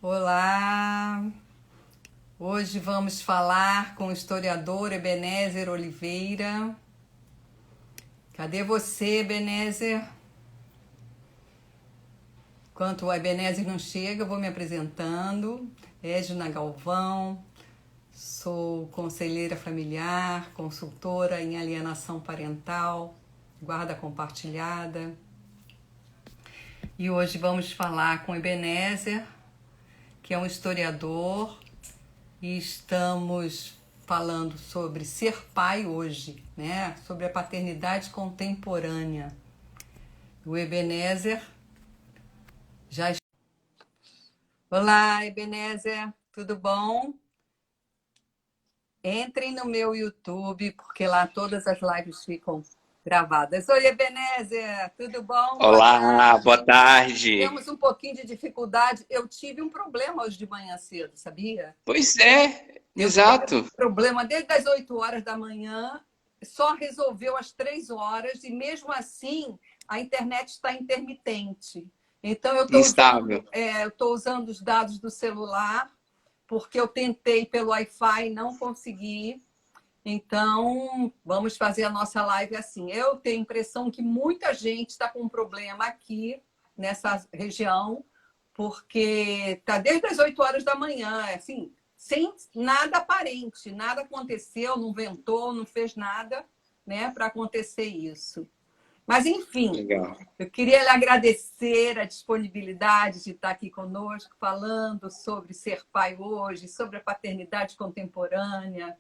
Olá! Hoje vamos falar com o historiador Ebenezer Oliveira. Cadê você, Ebenezer? Enquanto o Ebenezer não chega, eu vou me apresentando. Edna Galvão, sou conselheira familiar, consultora em alienação parental, guarda compartilhada. E hoje vamos falar com Ebenezer, que é um historiador, e estamos falando sobre ser pai hoje, né? Sobre a paternidade contemporânea. O Ebenezer já... Olá, Ebenezer, tudo bom? Entrem no meu YouTube, porque lá todas as lives ficam gravadas. Oi, Ebenezer, tudo bom? Boa Olá, tarde. boa tarde. Temos um pouquinho de dificuldade. Eu tive um problema hoje de manhã cedo, sabia? Pois é, Eu tive exato. problema desde as 8 horas da manhã, só resolveu às 3 horas, e mesmo assim a internet está intermitente. Então Instável. eu tô usando os dados do celular, porque eu tentei pelo Wi-Fi e não consegui. Então, vamos fazer a nossa live assim. Eu tenho a impressão que muita gente está com um problema aqui nessa região, porque está desde as 8 horas da manhã, assim, sem nada aparente, nada aconteceu, não ventou, não fez nada, né, para acontecer isso. Mas, enfim, Legal. eu queria lhe agradecer a disponibilidade de estar aqui conosco, falando sobre ser pai hoje, sobre a paternidade contemporânea.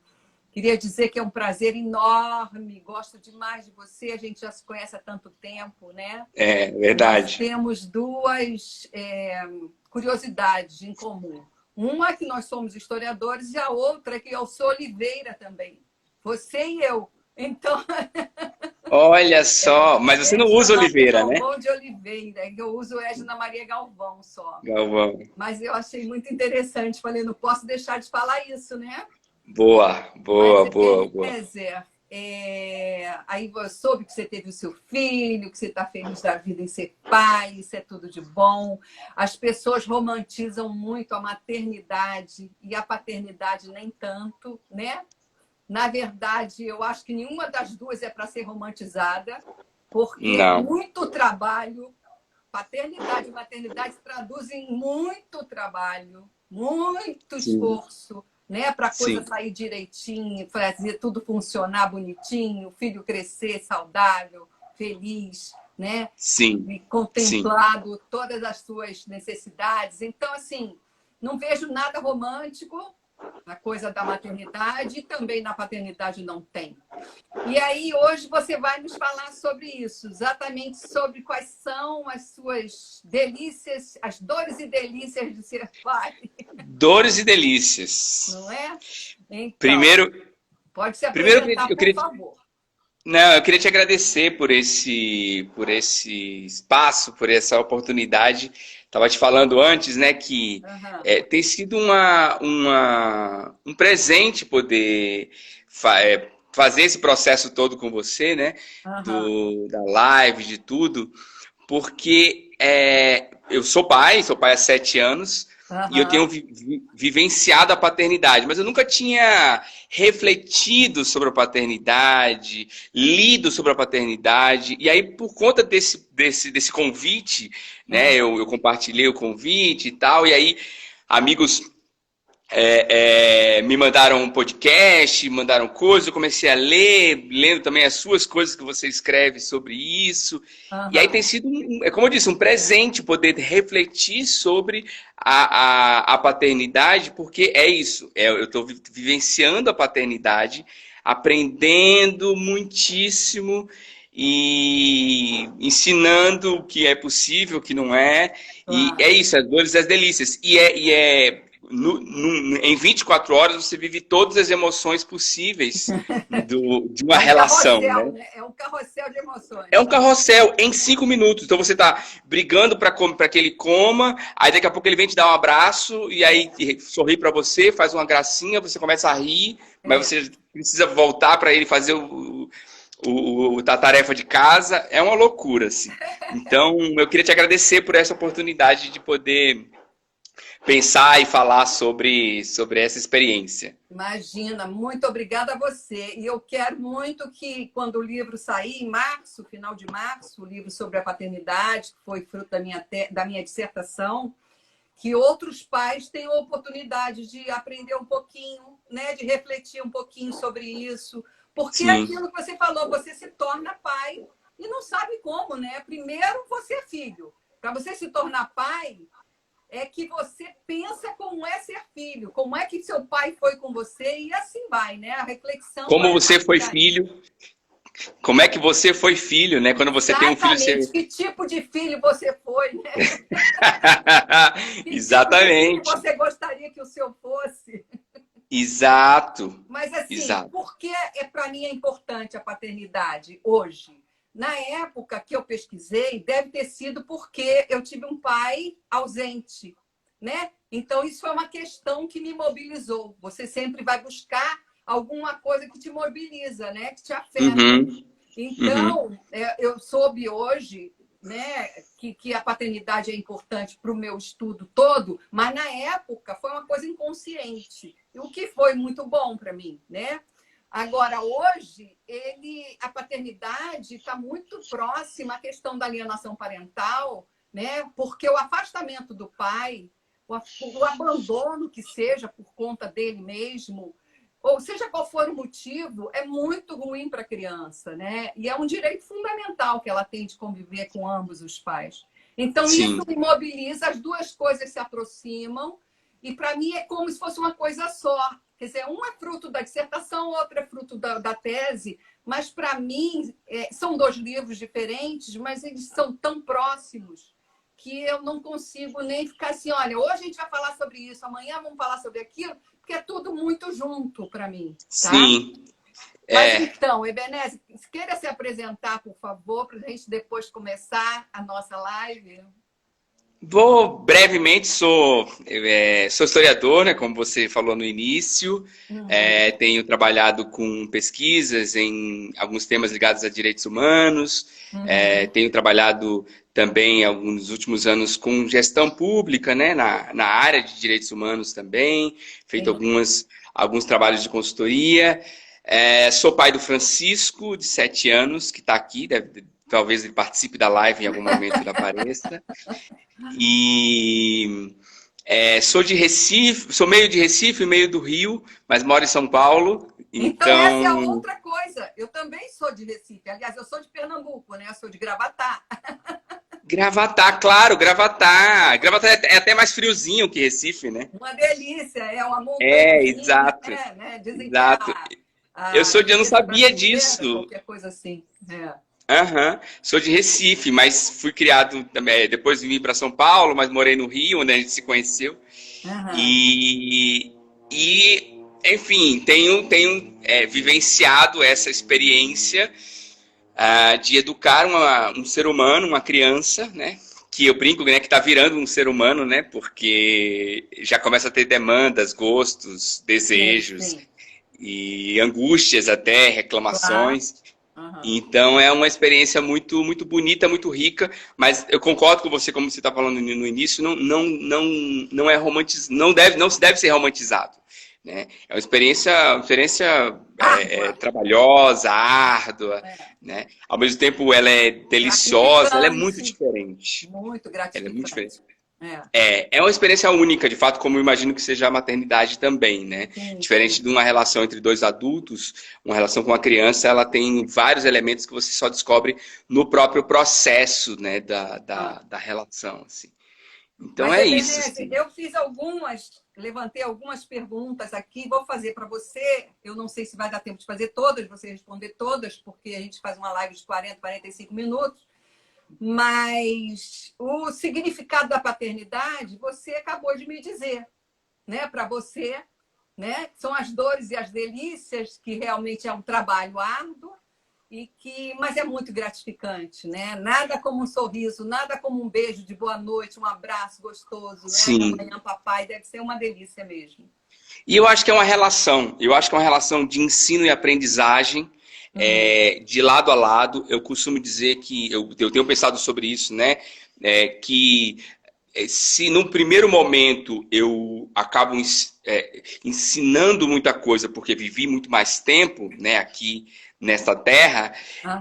Queria dizer que é um prazer enorme, gosto demais de você, a gente já se conhece há tanto tempo, né? É E nós verdade. temos duas curiosidades em comum. Uma é que nós somos historiadores e a outra é que eu sou Oliveira também. Você e eu. Então, Olha só, mas você não Edna usa Maria Oliveira, né? Galvão de Oliveira, que eu uso Edna Maria Galvão só. Galvão. Mas eu achei muito interessante, falei, não posso deixar de falar isso, né? Boa, Mas, boa, boa, boa. Ebenezer, aí você soube que você teve o seu filho, que você está feliz da vida em ser pai, isso é tudo de bom. As pessoas romantizam muito a maternidade e a paternidade nem tanto, né? Na verdade, eu acho que nenhuma das duas é para ser romantizada, porque é Não, muito trabalho. Paternidade e maternidade se traduzem em muito trabalho, muito sim, esforço, né, para a coisa sim, sair direitinho, fazer tudo funcionar bonitinho, o filho crescer saudável, feliz, né, sim, e sim. contemplado todas as suas necessidades. Então, assim, não vejo nada romântico na coisa da maternidade, e também na paternidade não tem. E aí, hoje você vai nos falar sobre isso, exatamente sobre quais são as suas delícias, as dores e delícias de ser pai, Dores e delícias. não é? Então, Primeiro, pode se primeiro apresentar, eu por queria, favor. não, eu queria te agradecer por esse espaço, por essa oportunidade. Estava te falando antes, né, que Aham, tem sido um presente poder fazer esse processo todo com você, né, aham, da live, de tudo, porque eu sou pai há 7 anos, e eu tenho aham, vivenciado a paternidade, mas eu nunca tinha refletido sobre a paternidade, lido sobre a paternidade, e aí por conta desse convite, né, aham. eu compartilhei o convite e tal, e aí amigos me mandaram um podcast, mandaram coisas, eu comecei a ler, lendo também as suas coisas que você escreve sobre isso. E aí tem Aham. sido, como eu disse, um presente poder refletir sobre a paternidade, porque é isso, eu estou vivenciando a paternidade, aprendendo muitíssimo e ensinando o que é possível, o que não é. E é Claro. isso, as dores e as delícias. Em 24 horas você vive todas as emoções possíveis de uma É um relação, carrossel, né? né? É um carrossel de É emoções. um carrossel em 5 minutos. Então você tá brigando para que ele coma, aí daqui a pouco ele vem te dar um abraço e aí sorri para você, faz uma gracinha, você começa a rir, mas É. você precisa voltar para ele fazer a tarefa de casa. É uma loucura, assim. Então eu queria te agradecer por essa oportunidade de poder pensar e falar sobre essa experiência. Imagina, muito obrigada a você. E eu quero muito que, quando o livro sair, em março, final de março, o livro sobre a paternidade, que foi fruto da minha dissertação, que outros pais tenham a oportunidade de aprender um pouquinho, né, de refletir um pouquinho sobre isso. Porque é Sim. aquilo que você falou, você se torna pai e não sabe como, né? Primeiro, você é filho. Para você se tornar pai, é que você pensa como é ser filho, como é que seu pai foi com você e assim vai, né? A reflexão Como é você foi daí. filho? Como é que você foi filho, né? Quando você tem um filho, Exatamente. você... Que tipo de filho você foi, né? Que tipo de filho Exatamente. você gostaria que o seu fosse? Exato. Mas assim, Exato. por que para mim é importante a paternidade hoje? Na época que eu pesquisei, deve ter sido porque eu tive um pai ausente, né? Então isso é uma questão que me mobilizou. Você sempre vai buscar alguma coisa que te mobiliza, né? Que te afeta. Uhum. Uhum. Então, eu soube hoje, né, que a paternidade é importante para o meu estudo todo, mas na época foi uma coisa inconsciente, o que foi muito bom para mim, né? Agora, hoje, a paternidade está muito próxima à questão da alienação parental, né? Porque o afastamento do pai, o abandono que seja por conta dele mesmo, ou seja qual for o motivo, é muito ruim para a criança, né? E é um direito fundamental que ela tem de conviver com ambos os pais. Então, isso Sim. me mobiliza, as duas coisas se aproximam, e para mim é como se fosse uma coisa só. Quer dizer, um é fruto da dissertação, outro é fruto da tese, mas para mim são dois livros diferentes, mas eles são tão próximos que eu não consigo nem ficar assim, olha, hoje a gente vai falar sobre isso, amanhã vamos falar sobre aquilo, porque é tudo muito junto para mim, tá? Sim. Mas É. então, Ebeneze, queira se apresentar, por favor, para a gente depois começar a nossa live? Vou brevemente, sou historiador, né, como você falou no início. Uhum, Tenho trabalhado com pesquisas em alguns temas ligados a direitos humanos. uhum, Tenho trabalhado também, alguns últimos anos, com gestão pública, né, na área de direitos humanos também. Feito sim. alguns trabalhos de consultoria. Sou pai do Francisco, de 7 anos, que está aqui. Talvez ele participe da live em algum momento, ele apareça. E sou de Recife, sou meio de Recife, meio do Rio, mas moro em São Paulo. Então, essa é a Então, outra coisa. Eu também sou de Recife. Aliás, eu sou de Pernambuco, né? Eu sou de Gravatá. Gravatar, claro, Gravatar. Gravatar é até mais friozinho que Recife, né? Uma delícia, é uma montanhazinha, Exato, né? Dizem que exato. a Eu não Riqueza sabia Brasileira, disso. qualquer coisa assim. É. Aham. Sou de Recife, mas fui criado também. Depois vim para São Paulo, mas morei no Rio, onde a gente se conheceu. Aham. E, enfim, tenho vivenciado essa experiência de educar um ser humano, uma criança, né? Que eu brinco, né, que está virando um ser humano, né? Porque já começa a ter demandas, gostos, Sim, desejos sim. e angústias até, Claro. reclamações. Aham. Então é uma experiência muito, muito bonita, muito rica, mas eu concordo com você, como você está falando no início, não é não se deve ser romantizado, né? É uma experiência Árdua. trabalhosa, árdua, É. né? Ao mesmo tempo ela é deliciosa, ela é muito Gratificante. diferente. Muito Ela é muito diferente. gratificante. É. É uma experiência única, de fato, como eu imagino que seja a maternidade também, né? Sim, Diferente sim. de uma relação entre dois adultos, uma relação com a criança, ela tem vários elementos que você só descobre no próprio processo, né, Ah. da relação, assim. Então Mas, é isso, Ebeneze, assim. eu levantei algumas perguntas aqui, vou fazer para você. Eu não sei se vai dar tempo de fazer todas, você responder todas, porque a gente faz uma live de 40, 45 minutos. Mas o significado da paternidade, você acabou de me dizer, né? Para você, né? São as dores e as delícias, que realmente é um trabalho árduo, mas é muito gratificante, né? Nada como um sorriso, nada como um beijo de boa noite, um abraço gostoso, né? Sim. Amanhã, papai, deve ser uma delícia mesmo. E eu acho que é uma relação, de ensino e aprendizagem, Uhum. de lado a lado. Eu costumo dizer que, eu tenho pensado sobre isso, né? Que se num primeiro momento eu acabo ensinando muita coisa, porque vivi muito mais tempo, né, aqui nessa terra, Aham.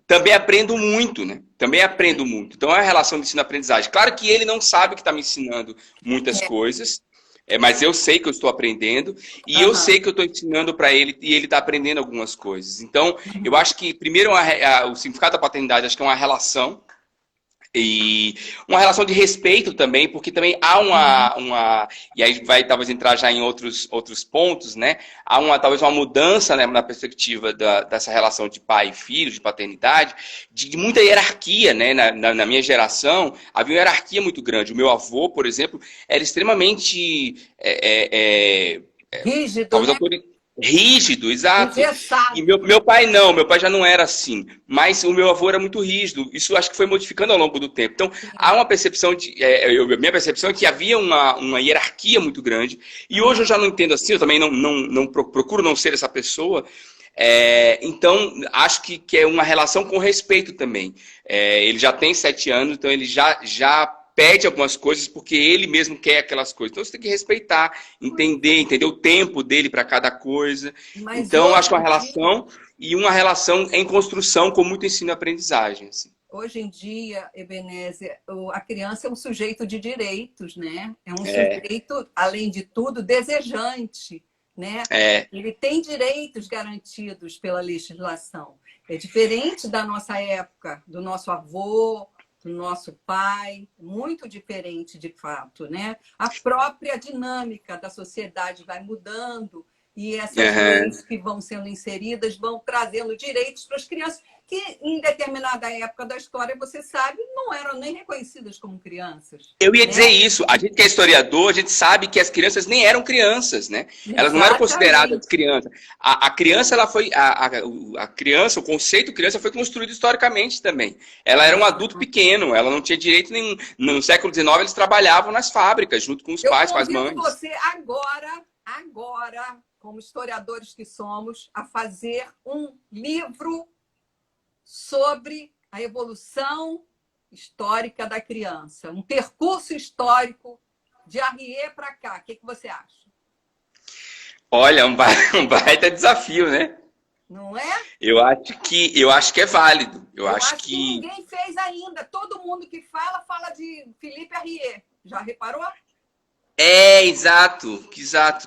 também aprendo muito, né? Também aprendo muito. Então é uma relação de ensino-aprendizagem. Claro que ele não sabe que está me ensinando muitas coisas, mas eu sei que eu estou aprendendo e eu Aham. sei que eu estou ensinando para ele e ele está aprendendo algumas coisas. Então, eu acho que, primeiro, o significado da paternidade, acho que é uma relação. E uma relação de respeito também, porque também há Sim. e aí vai talvez entrar já em outros pontos, né? Há talvez uma mudança, né, na perspectiva dessa relação de pai e filho, de paternidade, de muita hierarquia, né? Na minha geração, havia uma hierarquia muito grande. O meu avô, por exemplo, era extremamente, Rígido, talvez né? rígido, exato. E Engessado. meu pai não, meu pai já não era assim. Mas o meu avô era muito rígido. Isso acho que foi modificando ao longo do tempo. Então, há Sim. uma percepção minha percepção é que havia uma hierarquia muito grande. E hoje eu Aham. já não entendo assim, eu também não procuro não ser essa pessoa. Então, acho que é uma relação com respeito também. Ele já tem 7 anos, então ele já pede algumas coisas porque ele mesmo quer aquelas coisas. Então você tem que respeitar, entender o tempo dele para cada coisa. Mas Então, acho hoje que em dia, uma relação em construção com muito ensino e aprendizagem. Assim. hoje em dia, Ebenezer, a criança é um sujeito de direitos, né? É um É, sujeito, além de tudo, desejante, né? é, Ele tem direitos garantidos pela legislação. É diferente da nossa época, do nosso avô, do nosso pai, muito diferente de fato, né? A própria dinâmica da sociedade vai mudando e essas aham. leis que vão sendo inseridas vão trazendo direitos para as crianças que em determinada época da história, você sabe, não eram nem reconhecidas como crianças, Eu ia dizer né? isso. A gente que é historiador, a gente sabe que as crianças nem eram crianças, né? Elas não eram consideradas Exatamente. crianças. A criança, ela foi. A criança, o conceito criança foi construído historicamente também. Ela era um adulto pequeno, ela não tinha direito nenhum. No século XIX, eles trabalhavam nas fábricas, junto com os Eu pais, com as convido mães. você agora, como historiadores que somos, a fazer um livro sobre a evolução histórica da criança, um percurso histórico de Arrier para cá. O que você acha? Olha, um baita desafio, né? Não é? Eu acho que é válido. Eu Eu acho acho que que ninguém fez ainda. Todo mundo que fala, fala de Felipe Arrier. Já reparou? exato,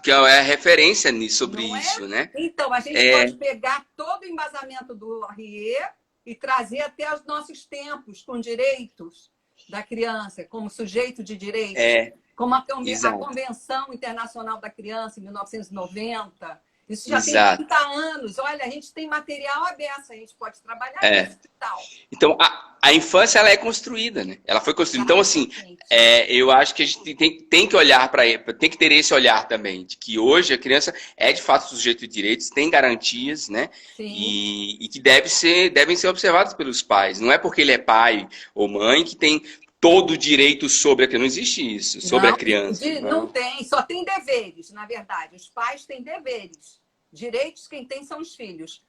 que é referência sobre Não é? isso, né? Então, a gente É, pode pegar todo o embasamento do Arrier e trazer até os nossos tempos, com direitos da criança, como sujeito de direitos, é, como a exato, Convenção Internacional da Criança, em 1990. Isso já tem exato. 30 anos. Olha, a gente tem material aberto, a gente pode trabalhar É. isso e tal. Então, a infância ela é construída, né? Ela foi construída. Então, assim, Exatamente. eu acho que a gente tem que olhar para ele, tem que ter esse olhar também, de que hoje a criança é de fato sujeito de direitos, tem garantias, né? Sim. E que devem ser observadas pelos pais. Não é porque ele é pai ou mãe que tem todo o direito sobre a criança. Não existe isso, sobre a Não, criança. não Não. tem, só tem deveres, na verdade. Os pais têm deveres. Direitos quem tem são os filhos.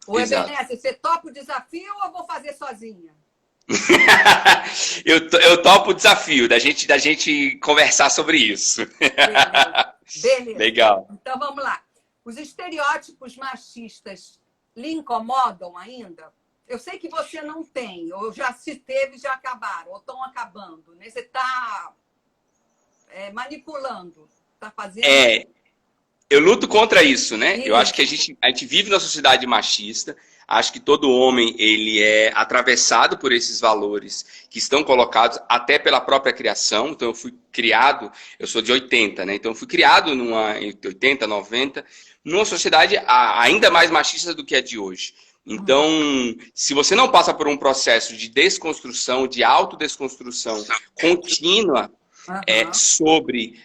O Exato. Ebenezer, você topa o desafio ou eu vou fazer sozinha? Eu topo o desafio da gente conversar sobre isso. Beleza. Beleza. Legal. Então vamos lá. Os estereótipos machistas lhe incomodam ainda? Eu sei que você não tem, ou já se teve, já acabaram, ou estão acabando, né? Você está manipulando, está fazendo. É, eu luto contra isso, né? Eu acho que a Isso. gente vive numa sociedade machista. Acho que todo homem ele é atravessado por esses valores que estão colocados até pela própria criação. Então eu fui criado, eu sou de 80, né? Então eu fui criado em 80, 90, numa sociedade ainda mais machista do que a de hoje. Então, se você não passa por um processo de desconstrução, de autodesconstrução contínua Aham. sobre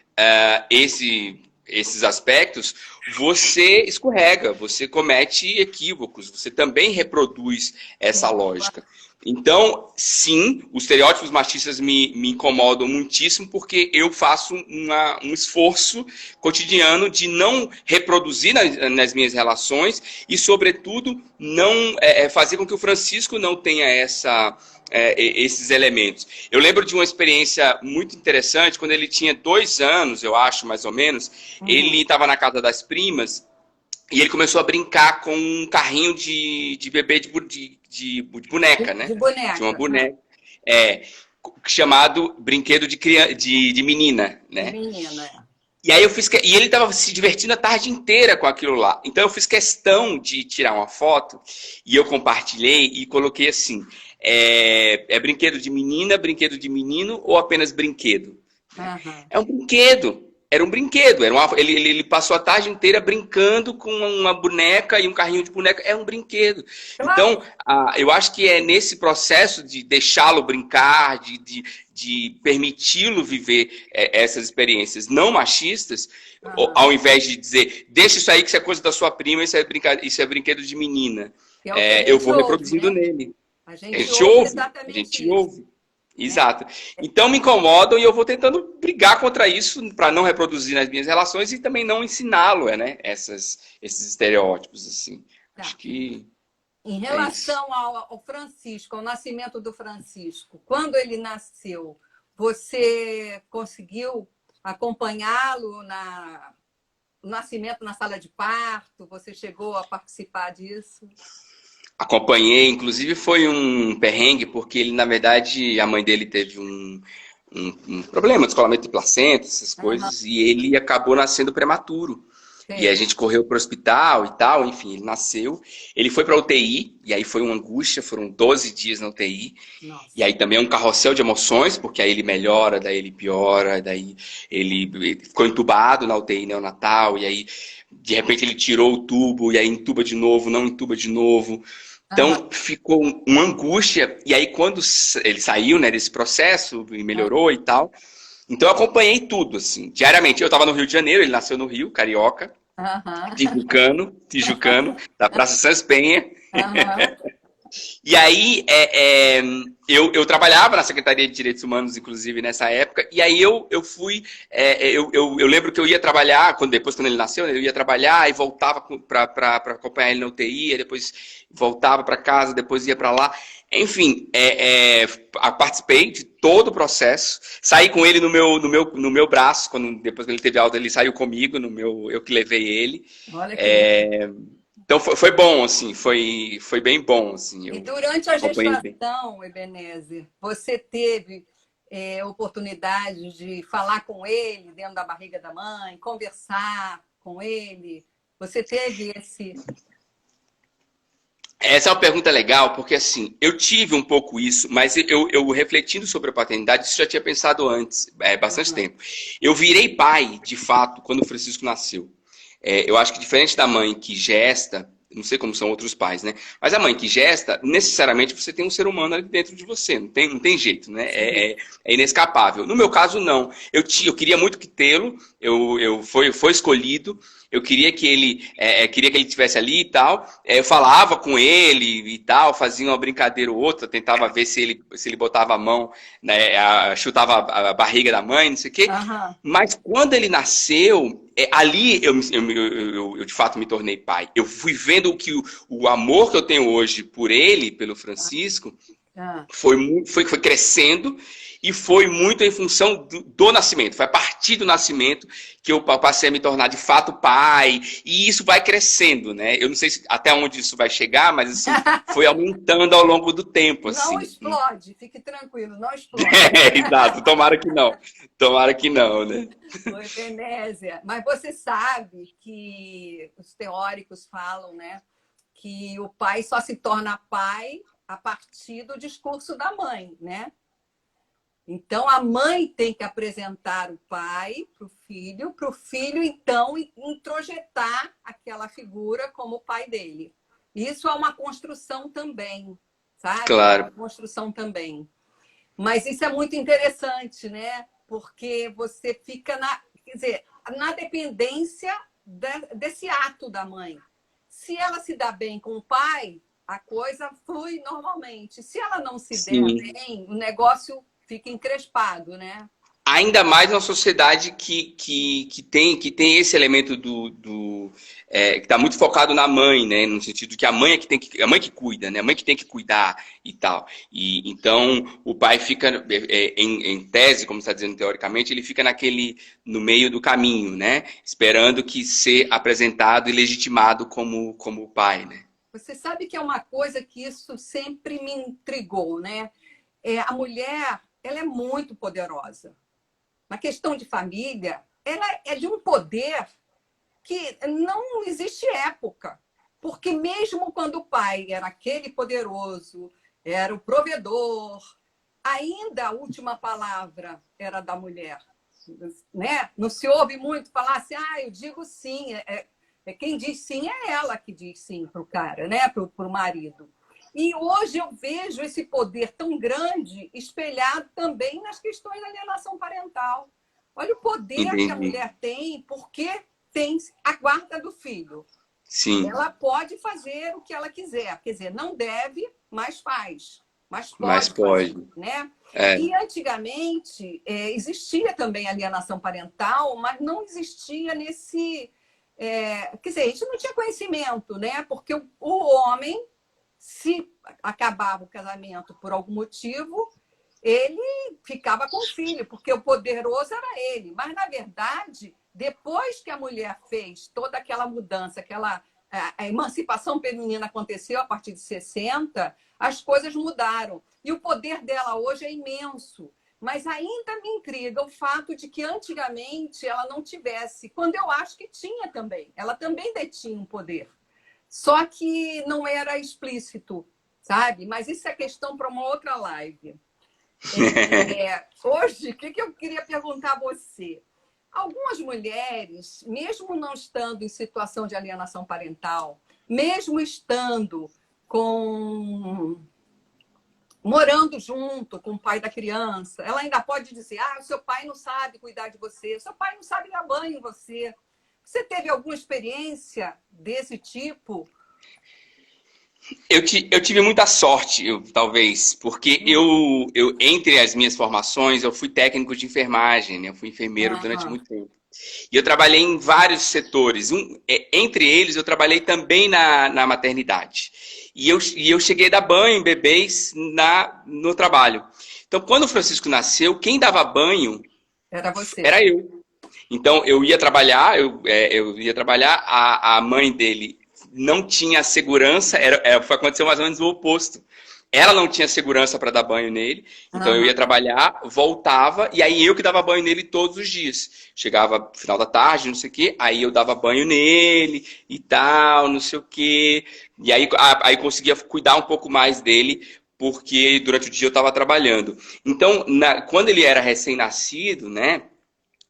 esses aspectos, você escorrega, você comete equívocos, você também reproduz essa Sim. lógica. Então, sim, os estereótipos machistas me incomodam muitíssimo porque eu faço um esforço cotidiano de não reproduzir nas minhas relações e, sobretudo, não fazer com que o Francisco não tenha esses elementos. Eu lembro de uma experiência muito interessante, quando ele tinha 2 anos, eu acho, mais ou menos, ele estava na casa das primas e ele começou a brincar com um carrinho de bebê de boneca, né? De De uma boneca. boneca. É, chamado brinquedo de menina, De né? menina. E aí e ele estava se divertindo a tarde inteira com aquilo lá. Então eu fiz questão de tirar uma foto e eu compartilhei e coloquei assim: é brinquedo de menina, brinquedo de menino ou apenas brinquedo? Uhum. É um brinquedo. Era um brinquedo. Ele passou a tarde inteira brincando com uma boneca e um carrinho de boneca. É um brinquedo. Claro. Então, eu acho que é nesse processo de deixá-lo brincar, de permiti-lo viver essas experiências não machistas, ao invés de dizer, deixa isso aí que isso é coisa da sua prima, isso é brinquedo de menina. Que é o que a Eu gente vou ouve, reproduzindo né? nele. A A gente gente ouve ouve. A exatamente gente isso, ouve. né? Exato. Então me incomodam e eu vou tentando brigar contra isso para não reproduzir nas minhas relações e também não ensiná-lo, né? Esses estereótipos, assim. Tá. Acho que Em é isso. relação ao Francisco, ao nascimento do Francisco, quando ele nasceu, você conseguiu acompanhá-lo no nascimento na sala de parto? Você chegou a participar disso? Acompanhei, inclusive foi um perrengue, porque ele, na verdade, a mãe dele teve um problema, descolamento de placenta, essas Aham, coisas, e ele acabou nascendo prematuro. E a sei. gente correu para o hospital e tal, enfim, ele nasceu. Ele foi para UTI, e aí foi uma angústia, foram 12 dias na UTI. E Nossa. aí também é um carrossel de emoções, porque aí ele melhora, daí ele piora, daí ele ficou entubado na UTI neonatal, e aí de repente ele tirou o tubo, e aí entuba de novo, não entuba de novo. Aham, Então ficou uma angústia, e aí quando ele saiu, né, desse processo, e melhorou e tal, então eu acompanhei tudo, assim, diariamente. Eu estava no Rio de Janeiro, ele nasceu no Rio, carioca, aham, tijucano, da Praça Sans Penha. aham, E aí, eu trabalhava na Secretaria de Direitos Humanos, inclusive, nessa época, e aí eu fui. Eu lembro que eu ia trabalhar, depois, quando ele nasceu, eu ia trabalhar e voltava para acompanhar ele na UTI, aí depois voltava para casa, depois ia para lá. Enfim, participei de todo o processo, saí com ele no meu braço, depois que ele teve alta, ele saiu comigo, eu que levei ele. olha que bom. Então foi bom, assim, foi bem bom, assim, E eu durante a acompanhei bem. gestação, Ebenezer, você teve oportunidade de falar com ele dentro da barriga da mãe, conversar com ele? Você teve esse. Essa é uma pergunta legal, porque assim, eu tive um pouco isso, mas eu refletindo sobre a paternidade, isso já tinha pensado antes, bastante Aham, tempo. Eu virei pai, de fato, quando o Francisco nasceu. Eu acho que diferente da mãe que gesta, não sei como são outros pais, né? Mas a mãe que gesta, necessariamente você tem um ser humano ali dentro de você, não tem jeito, né? sim. É inescapável. No meu caso, não. Eu queria muito que tê-lo, foi escolhido, eu queria que ele estivesse ali e tal. Eu falava com ele e tal, fazia uma brincadeira ou outra, tentava ver se ele botava a mão, né, chutava a barriga da mãe, não sei o quê. Aham, Mas quando ele nasceu, ali eu de fato me tornei pai. Eu fui vendo que o amor que eu tenho hoje por ele, pelo Francisco, aham. foi crescendo e foi muito em função do nascimento. Foi a partir do nascimento que eu passei a me tornar de fato pai. E isso vai crescendo, né? Eu não sei até onde isso vai chegar, mas assim, foi aumentando ao longo do tempo, Não assim. explode, fique tranquilo, não explode. Exato, tomara que não. Tomara que não, né? Oi, Venésia. Mas você sabe que os teóricos falam, né, que o pai só se torna pai a partir do discurso da mãe, né? Então, a mãe tem que apresentar o pai para o filho, então, introjetar aquela figura como o pai dele. Isso é uma construção também, sabe? É uma Claro. construção também. Mas isso é muito interessante, né? Porque você fica quer dizer, na dependência desse ato da mãe. Se ela se dá bem com o pai, a coisa flui normalmente. Se ela não se der Sim. bem, o negócio fica encrespado, né? Ainda mais numa sociedade que tem esse elemento que está muito focado na mãe, né? No sentido que a mãe é que tem a mãe que cuida, né? A mãe que tem que cuidar e tal. E então o pai fica em tese, como está dizendo teoricamente, ele fica no meio do caminho, né? Esperando que ser apresentado e legitimado como pai, né? Você sabe que é uma coisa que isso sempre me intrigou, né? A mulher, ela é muito poderosa. Na questão de família, ela é de um poder que não existe época. Porque mesmo quando o pai era aquele poderoso, era o provedor, ainda a última palavra era da mulher. Né? Não se ouve muito falar assim, eu digo sim. Quem diz sim é ela que diz sim para o cara, né? Para o marido. E hoje eu vejo esse poder tão grande espelhado também nas questões da alienação parental. Olha o poder que a Entendi. mulher tem, porque tem a guarda do filho. Sim, Ela pode fazer o que ela quiser. Quer dizer, não deve, mas faz. Mas mas pode fazer, pode. né? É, E antigamente existia também alienação parental, mas não existia nesse... quer dizer, a gente não tinha conhecimento, né? Porque o homem, se acabava o casamento por algum motivo, ele ficava com o filho, porque o poderoso era ele. Mas, na verdade, depois que a mulher fez toda aquela mudança, a emancipação feminina aconteceu a partir de 60, as coisas mudaram. E o poder dela hoje é imenso. Mas ainda me intriga o fato de que antigamente ela não tivesse, quando eu acho que tinha também. Ela também detinha um poder. Só que não era explícito, sabe? Mas isso é questão para uma outra live. Hoje, o que eu queria perguntar a você? Algumas mulheres, mesmo não estando em situação de alienação parental, mesmo estando com morando junto com o pai da criança, ela ainda pode dizer: o seu pai não sabe cuidar de você, o seu pai não sabe dar banho em você. Você teve alguma experiência desse tipo? eu tive muita sorte, talvez, porque entre as minhas formações, eu fui técnico de enfermagem, né? Eu fui enfermeiro durante Aham. muito tempo. E eu trabalhei em vários setores. Entre eles, eu trabalhei também na maternidade. E eu cheguei a dar banho em bebês no trabalho. Então, quando o Francisco nasceu, quem dava banho Era você. era eu. Então, eu ia trabalhar, a mãe dele não tinha segurança, aconteceu mais ou menos o oposto. Ela não tinha segurança para dar banho nele, então eu ia Aham. trabalhar, voltava, e aí eu que dava banho nele todos os dias. Chegava no final da tarde, não sei o quê, aí eu dava banho nele e tal, não sei o quê. E aí conseguia cuidar um pouco mais dele, porque durante o dia eu estava trabalhando. Então, quando ele era recém-nascido, né?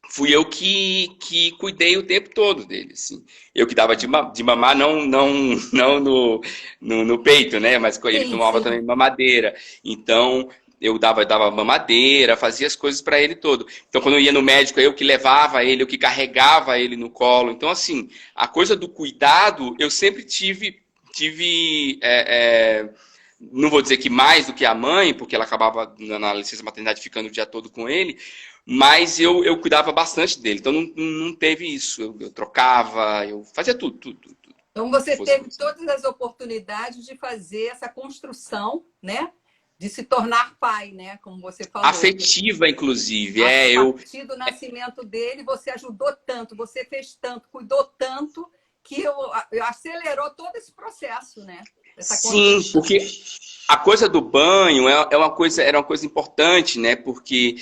Fui eu que cuidei o tempo todo dele, assim. Eu que dava de mamar, não no peito, né? Mas ele Sim, tomava também sim. mamadeira. Então, eu dava mamadeira, fazia as coisas para ele todo. Então, quando eu ia no médico, eu que levava ele, eu que carregava ele no colo. Então, assim, a coisa do cuidado, eu sempre não vou dizer que mais do que a mãe, porque ela acabava na licença maternidade ficando o dia todo com ele, mas eu cuidava bastante dele. Então não teve isso. Eu trocava, eu fazia tudo Então, que você fosse teve possível. todas as oportunidades de fazer essa construção, né? De se tornar pai, né? Como você falou. Afetiva, inclusive. A Eu partir do nascimento dele, você ajudou tanto, você fez tanto, cuidou tanto, que acelerou todo esse processo, né? Essa sim, construção. porque a coisa do banho era uma coisa importante, né? Porque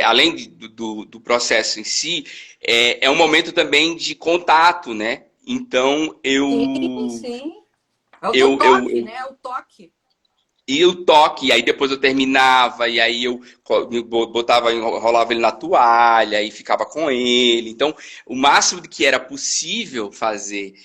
além do processo em si, é um momento também de contato, né? Então Sim, sim. É o do eu, eu, toque, né? É o toque. e o toque, aí depois eu terminava, e aí eu botava, enrolava ele na toalha e ficava com ele. Então, o máximo de que era possível fazer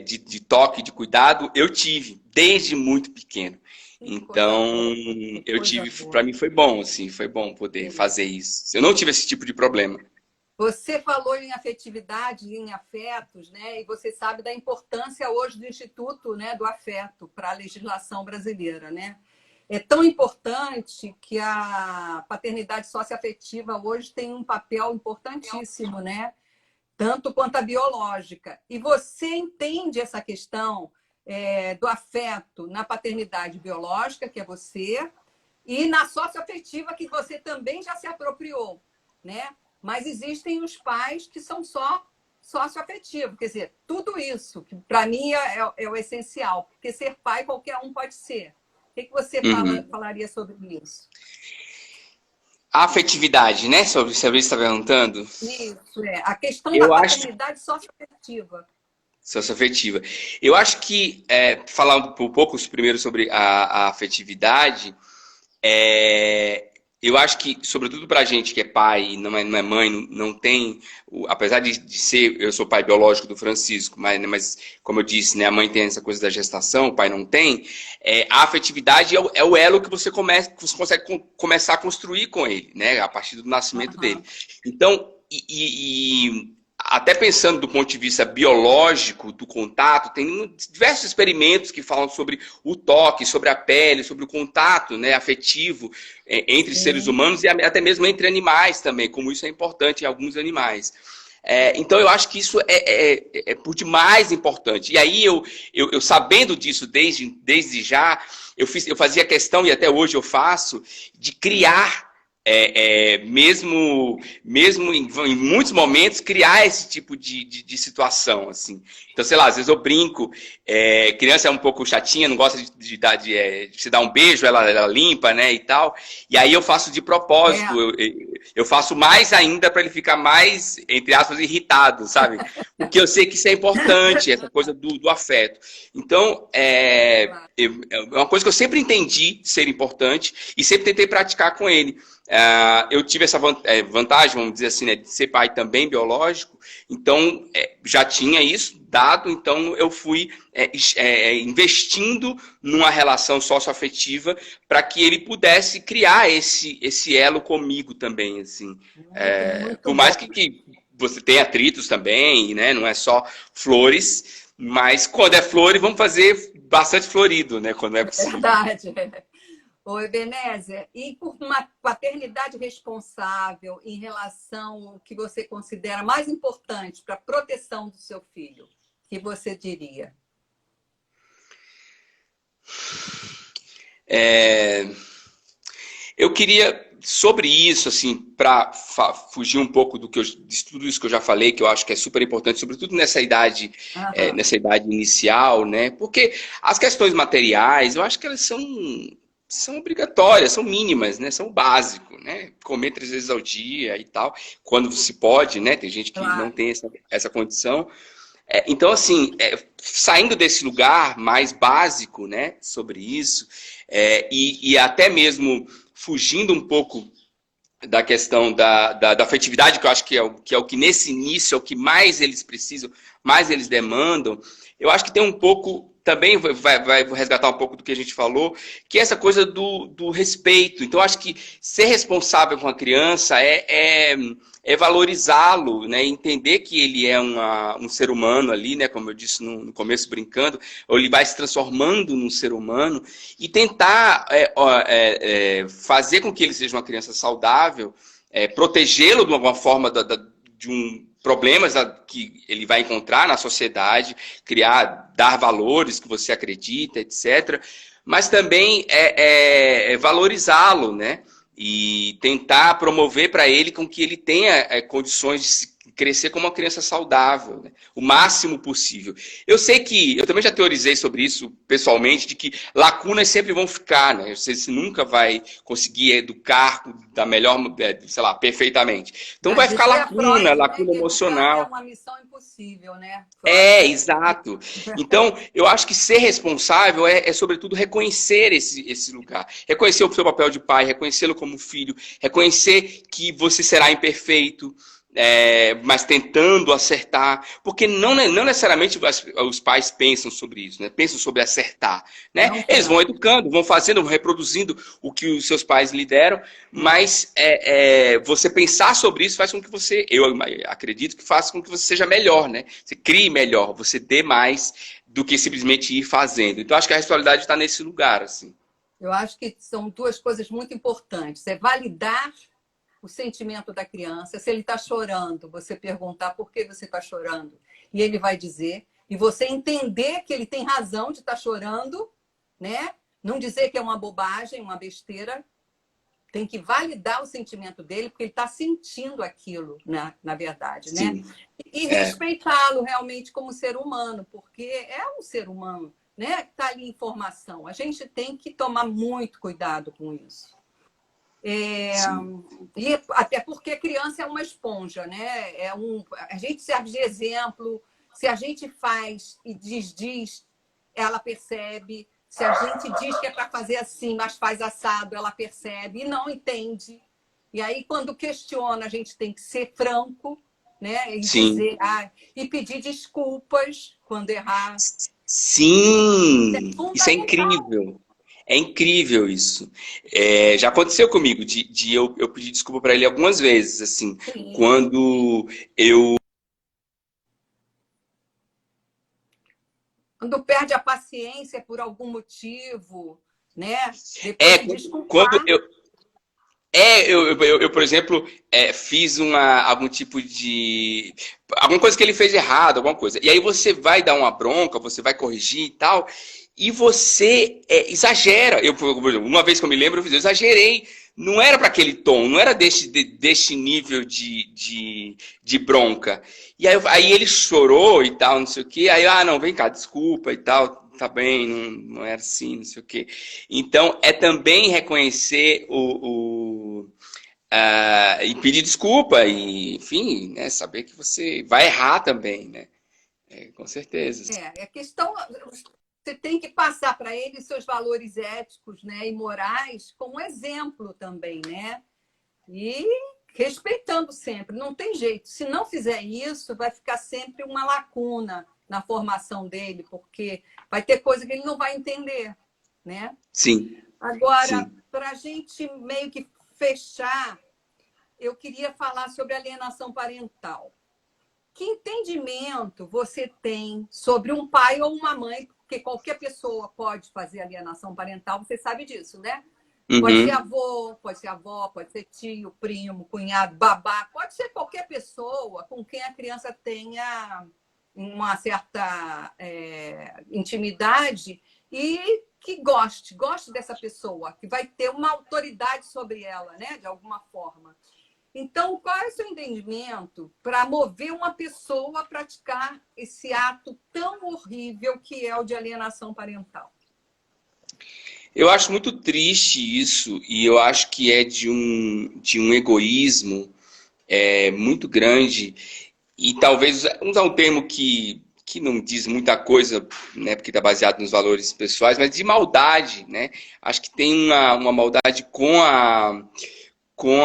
de toque, de cuidado, eu tive, desde muito pequeno. Que coisa Então, boa. Que eu coisa tive, para boa. mim foi bom, assim, foi bom poder fazer isso. Eu não tive esse tipo de problema. Você falou em afetividade, em afetos, né? E você sabe da importância hoje do Instituto, né, do Afeto para a legislação brasileira, né? É tão importante que a paternidade socioafetiva hoje tem um papel importantíssimo, né? Tanto quanto a biológica. E você entende essa questão do afeto na paternidade biológica, que é você, e na socioafetiva, que você também já se apropriou, né? Mas existem os pais que são só socioafetivos, quer dizer, tudo isso, que para mim é o essencial, porque ser pai qualquer um pode ser. O que você Uhum. falaria sobre isso? A afetividade, né? Sobre isso que você está perguntando. Isso, a questão da Eu acho paternidade socioafetiva. Socioafetiva. Eu acho que, falar um pouco primeiro sobre a afetividade, eu acho que, sobretudo para a gente que é pai e não é mãe, não tem, apesar de ser, eu sou pai biológico do Francisco, mas como eu disse, né, a mãe tem essa coisa da gestação, o pai não tem, a afetividade é o elo que você consegue começar a construir com ele, né, a partir do nascimento dele. Uhum. Então, até pensando do ponto de vista biológico do contato, tem diversos experimentos que falam sobre o toque, sobre a pele, sobre o contato, né, afetivo entre seres Sim. humanos e até mesmo entre animais também, como isso é importante em alguns animais. Então eu acho que isso é por demais importante. E aí eu sabendo disso desde já, eu fazia questão, e até hoje eu faço, de criar mesmo em muitos momentos, criar esse tipo de situação, assim. Então, sei lá, às vezes eu brinco, criança é um pouco chatinha, não gosta de se dar um beijo, ela limpa, né, e tal. E aí eu faço de propósito, eu faço mais ainda para ele ficar mais, entre aspas, irritado, sabe? Porque eu sei que isso é importante, essa coisa do afeto. Então, é uma coisa que eu sempre entendi ser importante e sempre tentei praticar com ele. Eu tive essa vantagem, vamos dizer assim, né, de ser pai também biológico, então já tinha isso dado, então eu fui investindo numa relação socioafetiva para que ele pudesse criar esse elo comigo também, assim. Muito Por mais bom. que você tenha atritos também, né, não é só flores, mas quando é flores, vamos fazer bastante florido, né, quando é possível. Verdade. Oi, Benézia. E por uma paternidade responsável em relação ao que você considera mais importante para a proteção do seu filho, o que você diria? Eu queria, sobre isso, assim, para fugir um pouco de tudo isso que eu já falei, que eu acho que é super importante, sobretudo Aham. nessa idade inicial, né? Porque as questões materiais, eu acho que elas são obrigatórias, são mínimas, né? São o básico, né? Comer 3 vezes ao dia e tal, quando se pode, né? Tem gente que não Claro. tem essa condição. Então, assim, saindo desse lugar mais básico, né, sobre isso, e até mesmo fugindo um pouco da questão da afetividade, que eu acho que é o que nesse início é o que mais eles precisam, mais eles demandam, eu acho que tem um pouco, também vai resgatar um pouco do que a gente falou, que é essa coisa do respeito. Então, eu acho que ser responsável com a criança é valorizá-lo, né? Entender que ele é um ser humano ali, né? Como eu disse no começo brincando, ou ele vai se transformando num ser humano e tentar fazer com que ele seja uma criança saudável, protegê-lo de alguma forma de problemas que ele vai encontrar na sociedade, dar valores que você acredita, etc. Mas também valorizá-lo, né? E tentar promover para ele com que ele tenha condições de crescer como uma criança saudável, né? O máximo possível. Eu sei que, eu também já teorizei sobre isso pessoalmente, de que lacunas sempre vão ficar, né? Você nunca vai conseguir educar da melhor, sei lá, perfeitamente. Então Já vai ficar dizia lacuna, Freud, né, lacuna que educar é emocional. uma missão impossível, né? Freud já dizia. Exato. Então, eu acho que ser responsável sobretudo, reconhecer esse lugar. Reconhecer o seu papel de pai, reconhecê-lo como filho, reconhecer que você será imperfeito, mas tentando acertar. Porque não necessariamente os pais pensam sobre isso, né? Pensam sobre acertar. Né? Não Eles vão penso. educando, vão fazendo, vão reproduzindo o que os seus pais lhe deram, mas você pensar sobre isso faz com que eu acredito que faça com que você seja melhor, né? Você crie melhor, você dê mais do que simplesmente ir fazendo. Então, acho que a responsabilidade está nesse lugar, assim. Eu acho que são duas coisas muito importantes. É validar o sentimento da criança. Se ele está chorando, você perguntar por que você está chorando. E ele vai dizer. E você entender que ele tem razão de estar chorando, né? Não dizer que é uma bobagem, uma besteira. Tem que validar o sentimento dele, porque ele está sentindo aquilo, na verdade, né? Sim. E respeitá-lo realmente como ser humano, porque é um ser humano, né? Que está ali em formação. A gente tem que tomar muito cuidado com isso. E até porque a criança é uma esponja, né? A gente serve de exemplo. Se a gente faz e diz, ela percebe. Se a gente diz que é para fazer assim, mas faz assado, ela percebe e não entende. E aí, quando questiona, a gente tem que ser franco, né? E dizer, e pedir desculpas quando errar. Sim, Isso é isso é fundamental. incrível. É incrível isso. Já aconteceu comigo de eu pedir desculpa para ele algumas vezes, assim, Sim. quando eu Quando perde a paciência por algum motivo, né? Depois se desculpar. quando eu, por exemplo, fiz algum tipo de alguma coisa que ele fez errado, alguma coisa. E aí você vai dar uma bronca, você vai corrigir e tal, e você exagera. Por exemplo, uma vez que eu me lembro, eu exagerei. Não era para aquele tom, não era deste nível de bronca. E aí ele chorou e tal, não sei o quê. Aí, não, vem cá, desculpa e tal, tá bem, não era assim, não sei o quê. Então, é também reconhecer e pedir desculpa, e, enfim, né, saber que você vai errar também, né? Com certeza. A questão, você tem que passar para ele seus valores éticos, né, e morais como exemplo também, né? E respeitando sempre, não tem jeito. Se não fizer isso, vai ficar sempre uma lacuna na formação dele, porque vai ter coisa que ele não vai entender, né? Sim. Agora, para a gente meio que fechar, eu queria falar sobre alienação parental. Que entendimento você tem sobre um pai ou uma mãe, porque qualquer pessoa pode fazer alienação parental, você sabe disso, né? Pode ser avô, pode ser avó, pode ser tio, primo, cunhado, babá, pode ser qualquer pessoa com quem a criança tenha uma certa intimidade e que goste dessa pessoa, que vai ter uma autoridade sobre ela, né? De alguma forma. Então, qual é o seu entendimento para mover uma pessoa a praticar esse ato tão horrível que é o de alienação parental? Eu acho muito triste isso, e eu acho que é de um egoísmo muito grande, e talvez, vamos usar um termo que não diz muita coisa, né, porque está baseado nos valores pessoais, mas de maldade, né? Acho que tem uma maldade com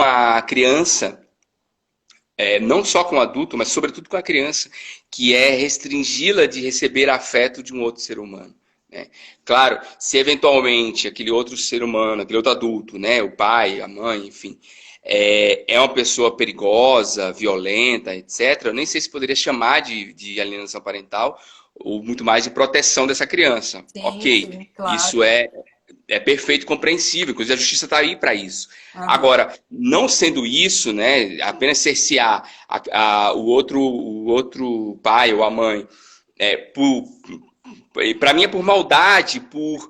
a criança, não só com o adulto, mas sobretudo com a criança, que é restringi-la de receber afeto de um outro ser humano. Né? Claro, se eventualmente aquele outro ser humano, aquele outro adulto, né, o pai, a mãe, enfim, é uma pessoa perigosa, violenta, etc., eu nem sei se poderia chamar de alienação parental, ou muito mais de proteção dessa criança. Sim, ok, sim, claro. Isso é perfeito e compreensível, inclusive a justiça está aí para isso. Agora, não sendo isso, né, apenas cercear o outro pai ou a mãe para mim é por maldade, por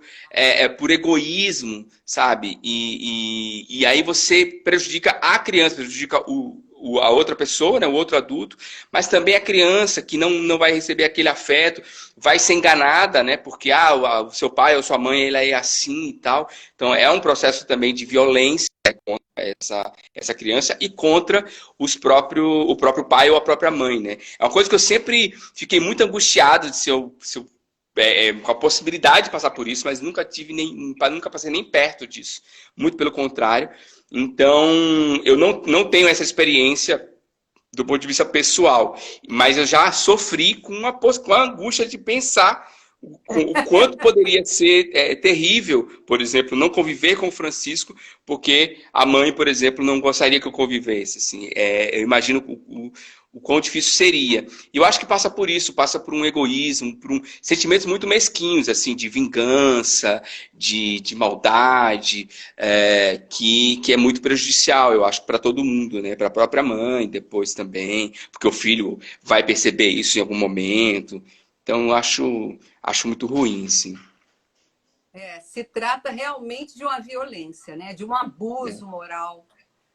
egoísmo, sabe? E aí você prejudica a criança, prejudica a outra pessoa, né, o outro adulto, mas também a criança que não vai receber aquele afeto, vai ser enganada, né? Porque o seu pai ou sua mãe ela é assim e tal. Então é um processo também de violência contra essa criança e contra o próprio pai ou a própria mãe, né? É uma coisa que eu sempre fiquei muito angustiado de se eu com a possibilidade de passar por isso, mas nunca passei nem perto disso. Muito pelo contrário. Então, eu não tenho essa experiência do ponto de vista pessoal, mas eu já sofri com a angústia de pensar o quanto poderia ser terrível, por exemplo, não conviver com o Francisco, porque a mãe, por exemplo, não gostaria que eu convivesse. Assim. Eu imagino o quão difícil seria. E eu acho que passa por isso, passa por um egoísmo, por sentimentos muito mesquinhos, assim, de vingança, de maldade, que é muito prejudicial, eu acho, para todo mundo, né? Para a própria mãe, depois também, porque o filho vai perceber isso em algum momento. Então, eu acho muito ruim, sim. Se trata realmente de uma violência, né? De um abuso moral,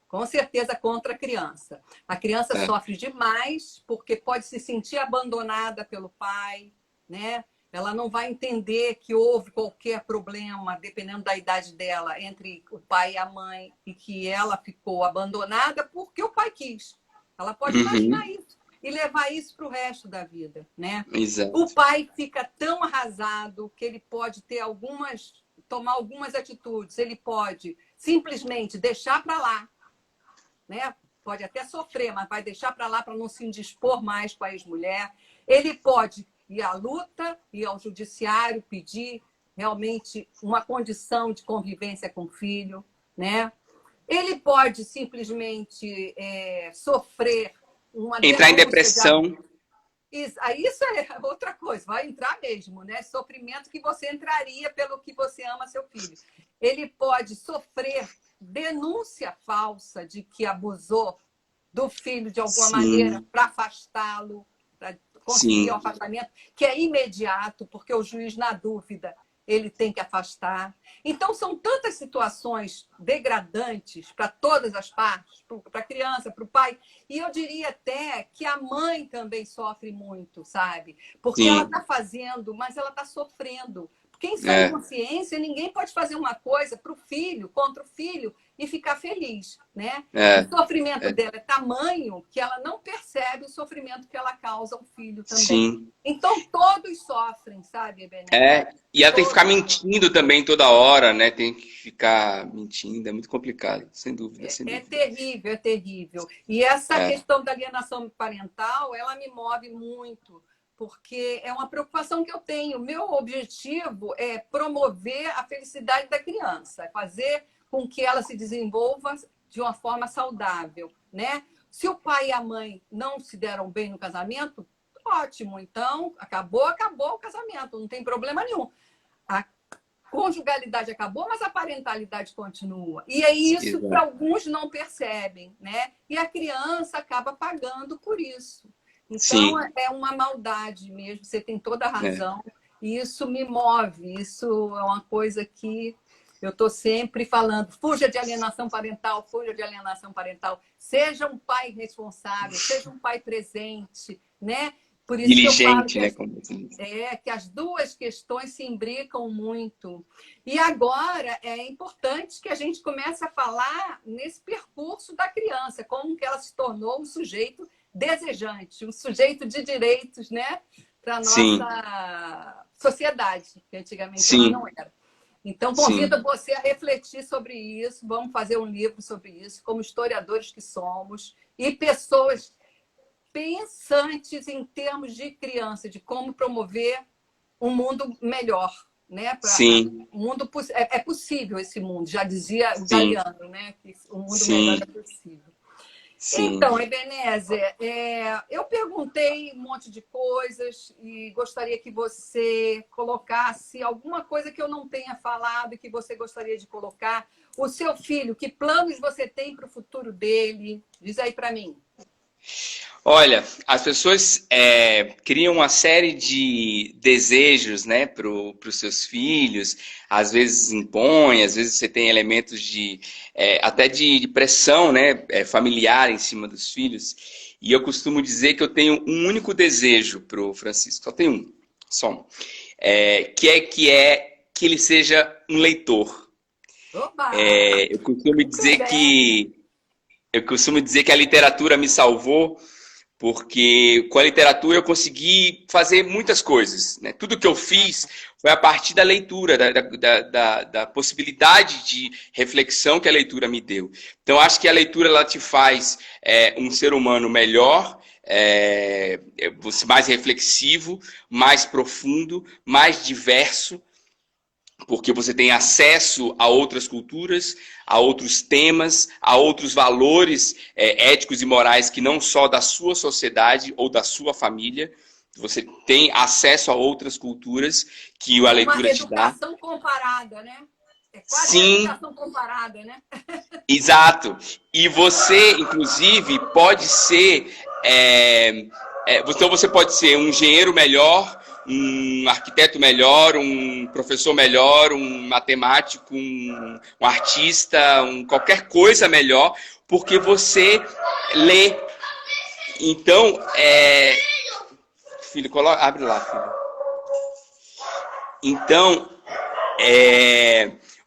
com certeza contra a criança. A criança É. sofre demais porque pode se sentir abandonada pelo pai, né? Ela não vai entender que houve qualquer problema, dependendo da idade dela, entre o pai e a mãe, e que ela ficou abandonada porque o pai quis. Ela pode imaginar Uhum, isso e levar isso para o resto da vida, né? O exato. pai fica tão arrasado que ele pode tomar algumas atitudes. Ele pode simplesmente deixar para lá, né? Pode até sofrer, mas vai deixar para lá para não se indispor mais com a ex-mulher. Ele pode ir à luta, ir ao judiciário, pedir realmente uma condição de convivência com o filho, né? Ele pode simplesmente sofrer uma Entrar em denúncia de depressão. abuso. Isso é outra coisa, vai entrar mesmo, né? Sofrimento que você entraria pelo que você ama seu filho. Ele pode sofrer denúncia falsa de que abusou do filho de alguma maneira Sim, para afastá-lo, para conseguir o sim, afastamento, que é imediato, porque o juiz, na dúvida, ele tem que afastar. Então, são tantas situações degradantes para todas as partes, para a criança, para o pai, e eu diria até que a mãe também sofre muito, sabe? Porque ela está sim. fazendo, mas ela está sofrendo. Porque em sã É, consciência, ninguém pode fazer uma coisa para o filho, contra o filho, e ficar feliz, né? O é, sofrimento é. dela é tamanho que ela não percebe o sofrimento que ela causa ao filho também. Sim. Então, todos sofrem, sabe, Ebenezer? E ela tem que ficar Todos sofrem. mentindo também toda hora, né? Tem que ficar mentindo, é muito complicado, sem dúvida, sem É dúvida. terrível, é terrível. E essa É, questão da alienação parental, ela me move muito, porque é uma preocupação que eu tenho. Meu objetivo é promover a felicidade da criança, fazer com que ela se desenvolva de uma forma saudável, né? Se o pai e a mãe não se deram bem no casamento, ótimo. Então, acabou o casamento, não tem problema nenhum. A conjugalidade acabou, mas a parentalidade continua. E é isso que exato. alguns não percebem, né? E a criança acaba pagando por isso. Então, Sim, é uma maldade mesmo, você tem toda a é. razão. E isso me move, isso é uma coisa que eu estou sempre falando. Fuja de alienação parental, fuja de alienação parental. Seja um pai responsável, seja um pai presente, né? Por isso que eu falo Diligente, que né? Como você diz. que as duas questões se imbricam muito. E agora é importante que a gente comece a falar nesse percurso da criança, como que ela se tornou um sujeito desejante, um sujeito de direitos, né, para a Sim, nossa sociedade, que antigamente ela não sim, era. Então, convido sim, você a refletir sobre isso, vamos fazer um livro sobre isso, como historiadores que somos, e pessoas pensantes em termos de criança, de como promover um mundo melhor, né? sim, Um mundo é possível esse mundo, já dizia o sim, Galeano, né? Que um mundo melhor é sim, possível. sim. Então, Ebenezer, eu perguntei um monte de coisas e gostaria que você colocasse alguma coisa que eu não tenha falado e que você gostaria de colocar. O seu filho, que planos você tem para o futuro dele? Diz aí para mim. Olha, as pessoas criam uma série de desejos, né, para os seus filhos, às vezes impõem, às vezes você tem elementos até de pressão, né, familiar em cima dos filhos. E eu costumo dizer que eu tenho um único desejo para o Francisco, só tenho um, só um, que ele seja um leitor. Oba! Eu costumo dizer Excelente! que a literatura me salvou porque com a literatura eu consegui fazer muitas coisas, né? Tudo que eu fiz foi a partir da leitura, da possibilidade de reflexão que a leitura me deu. Então, acho que a leitura ela te faz um ser humano melhor, mais reflexivo, mais profundo, mais diverso, porque você tem acesso a outras culturas, a outros temas, a outros valores éticos e morais que não só da sua sociedade ou da sua família. Você tem acesso a outras culturas que a leitura te dá. Uma educação comparada, né? É quase Sim. uma educação comparada, né? Exato. E você, inclusive, pode ser... então você pode ser um engenheiro melhor, um arquiteto melhor, um professor melhor, um matemático, um artista, qualquer coisa melhor, porque você lê. Então, filho, abre lá, filho. Então,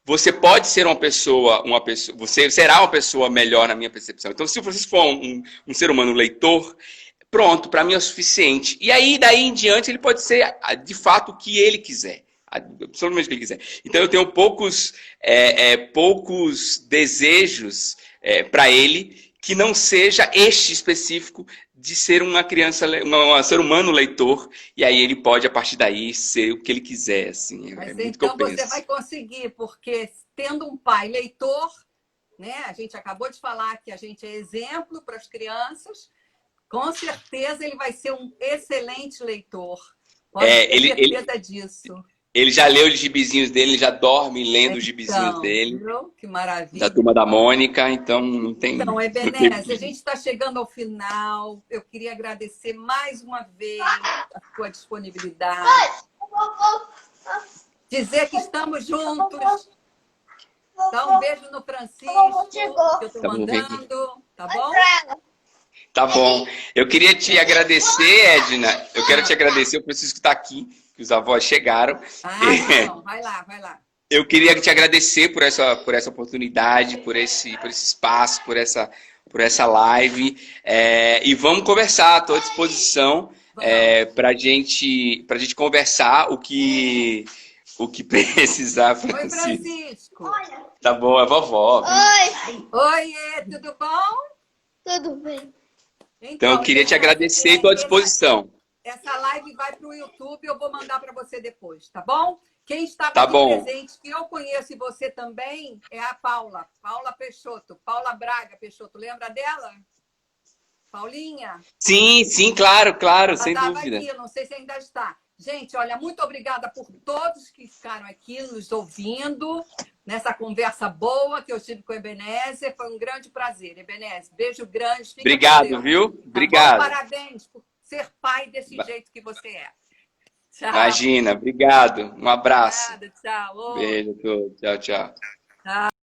você pode ser uma pessoa, você será uma pessoa melhor na minha percepção. Então, se você for um ser humano leitor, pronto, para mim é o suficiente. E aí, daí em diante, ele pode ser, de fato, o que ele quiser. Absolutamente o que ele quiser. Então, eu tenho poucos desejos para ele que não seja este específico de ser uma criança, um ser humano leitor. E aí ele pode, a partir daí, ser o que ele quiser. Assim, Mas muito então que eu penso. você vai conseguir, porque tendo um pai leitor, né? A gente acabou de falar que a gente é exemplo para as crianças. Com certeza ele vai ser um excelente leitor. Pode ter certeza disso. Ele já leu os gibizinhos dele, ele já dorme lendo os gibizinhos dele. Viu? Que maravilha. Da Turma da Mônica, então não tem... Então, Ebenezer, a gente está chegando ao final. Eu queria agradecer mais uma vez a sua disponibilidade. Dizer que estamos juntos. Dá um beijo no Francisco, que eu estou mandando. Tá bom? Tá bom. Eu queria te agradecer, Edna. Eu quero te agradecer, o Francisco está aqui, que os avós chegaram. Não, vai lá, vai lá. Eu queria te agradecer por essa oportunidade, por esse espaço, por essa live. E vamos conversar, estou à disposição para a gente conversar o que precisar, Francisco. Oi, Francisco. Tá bom, é vovó. Oi. Oi, tudo bom? Tudo bem. Então eu queria te agradecer e estou à disposição. Essa live vai para o YouTube, eu vou mandar para você depois, tá bom? Quem está Tá aqui bom. presente, que eu conheço e você também, é a Paula Peixoto, Paula Braga Peixoto. Lembra dela? Paulinha? Sim, claro, Ela sem estava dúvida. aqui, não sei se ainda está. Gente, olha, muito obrigada por todos que ficaram aqui nos ouvindo, nessa conversa boa que eu tive com o Ebenezer. Foi um grande prazer, Ebenezer. Beijo grande. Fica Obrigado, com Deus. viu? Tá Obrigado. bom? Parabéns por ser pai desse jeito que você é. Tchau. Imagina, obrigado. Um abraço. Obrigada, tchau. Oi. Beijo a todos. Tchau, tchau.